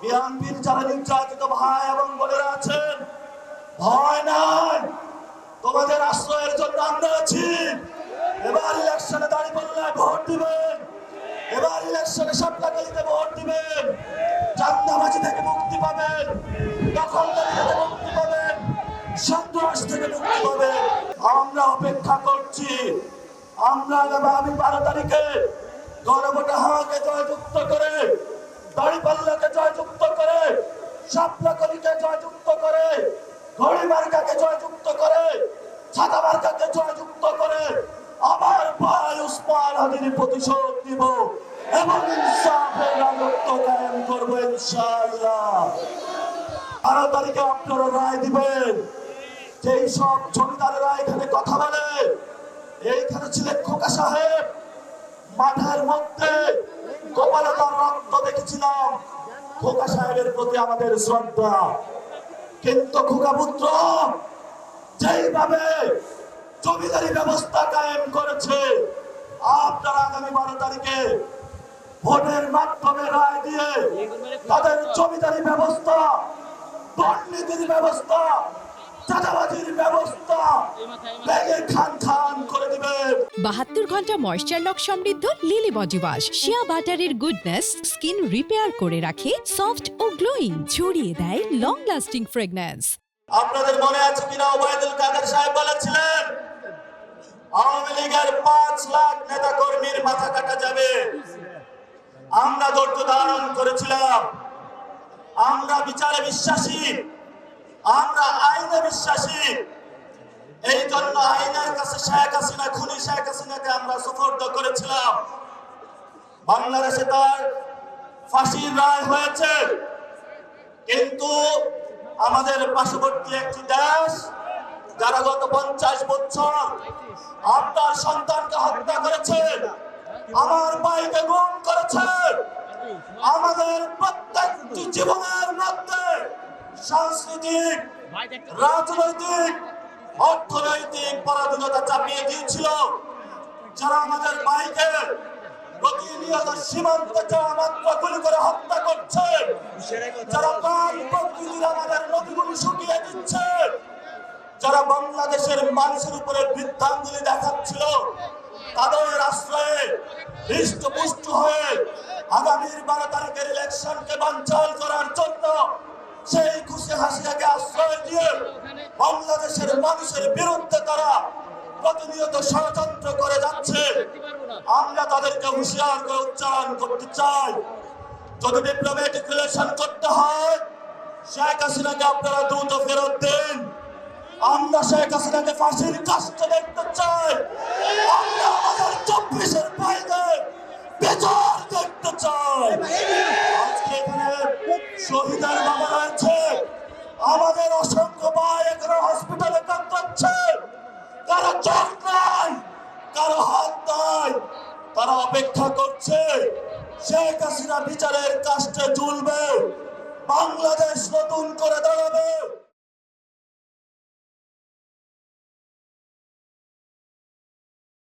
বিএনপির যারা নির্যাতিত ভাই এবং বোনেরা আছেন, ভয় নাই, তোমাদের আশ্রয়ের জন্য আমরা আছি। এবার ইলেকশনে দাঁড়িপাল্লায় ভোট দিবেন, এবার ইলেকশনে সাপলাকালিতে ভোট দিবেন, চাঁদাবাজি থেকে মুক্তি পাবেন, দখলদারি থেকে মুক্তি পাবেন, সন্ত্রাস থেকে মুক্তি পাবেন। আমরা অপেক্ষা করছি। আমরা আগামী 12 তারিখে গণভোটে হাকে জয়যুক্ত করে, দাঁড়িপাল্লাকে জয়যুক্ত করে, সাপলাকালিকে জয়যুক্ত করে, ঘড়ি মার্কাকে জয়যুক্ত করে, ছাতা মার্কাকে জয়যুক্ত করে আবার ভাই উসমান হাদির প্রতিশোধ দিব এবং ইনসাফের রাজত্ব কায়েম করবো ইনশাআল্লাহ। 12 তারিখে আপনারা রায় দিবেন। যেই সব জমিদারেরা এখানে কথা বলে, এইখানে ছিলেন খোকা সাহেব, মাঠের মধ্যে কপালে তার রক্ত দেখেছিলাম। খোকা সাহেবের প্রতি আমাদের শ্রদ্ধা, কিন্তু খোকা পুত্র যেইভাবে জমিদারি ব্যবস্থা কায়েম করেছে, আপনারা আগামী 12 তারিখে ভোটের মাধ্যমে রায় দিয়ে তাদের জমিদারি ব্যবস্থা, দুর্নীতির ব্যবস্থা, চাঁদাবাজির ব্যবস্থা ভেঙে খান খান করে দিবেন। 72 ঘন্টা ময়েশ্চার লক সমৃদ্ধ লিলি বডি ওয়াশ, শিয়া বাটারের গুডনেস স্কিন রিপেয়ার করে রাখে সফট ও গ্লোয়িং, ছড়িয়ে দেয় লং লাস্টিং ফ্রেগন্যান্স। আপনাদের মনে আছে কিনা, ওবায়দুল কাদের সাহেব বলেছিলেন আওয়ামী লীগের 5 লাখ নেতা কর্মীর মাথা কাটা যাবে। আমরা ধৈর্য ধারণ করেছিলাম। আমরা বিচারে বিশ্বাসী, আমরা আইনে বিশ্বাসী। এই জন্য আইনের কাছে শেখ হাসিনা, খুনি শেখ হাসিনাকে আমরা সুপর্দ করেছিলাম। বাংলাদেশে তার ফাঁসির রায় হয়েছে, কিন্তু আমাদের পার্শ্ববর্তী একটি দেশ যারা গত 50 বছর আপনার সন্তানকে হত্যা করেছে, আমার ভাইকে গুম করেছে, আমাদের প্রত্যেকটি জীবনের মধ্যে সাংস্কৃতিক, রাজনৈতিক, অর্থনৈতিক পরাধীনতা চাপিয়ে দিয়েছিল, যারা আমাদের ভাইকে প্রতিনিয়ত সীমান্তে যাওয়া মাত্র গুলি করে হত্যা করছে, যারা প্রাণ প্রকৃতির আমাদের নদীগুলি শুকিয়ে দিচ্ছে, যারা বাংলাদেশের মানুষের উপরে বৃদ্ধাঙ্গুলি দেখাচ্ছিল, তাদের আশ্রয়ে হৃষ্টপুষ্ট হয়ে আগামীর 12 তারিখের ইলেকশনকে বানচাল করার জন্য সেই খুশি হাসিনাকে আশ্রয় দিয়ে বাংলাদেশের মানুষের বিরুদ্ধে তারা প্রতিনিয়ত ষড়যন্ত্র করে যাচ্ছে। আমরা তাদেরকে হুঁশিয়ার করে উচ্চারণ করতে চাই, যদি ডিপ্লোম্যাটিক রিলেশন করতে হয়, শেখ হাসিনাকে আপনারা দ্রুত ফেরত দিন। আমরা শেখ হাসিনাকে ফাঁসির কাজটা দেখতে চাই। আমরা আমাদের 24-এর বাইরে বিচার দেখতে চাই। আজকে এখানে শহীদের বাবা রয়েছে, আমাদের অসংখ্য ভাই এখানে হসপিটালে কাঁদছে, কারো চোখ নাই, কারো হাত নাই, তারা অপেক্ষা করছে শেখ হাসিনা বিচারের কাজটা ঝুলবে, বাংলাদেশ নতুন করে দাঁড়াবে।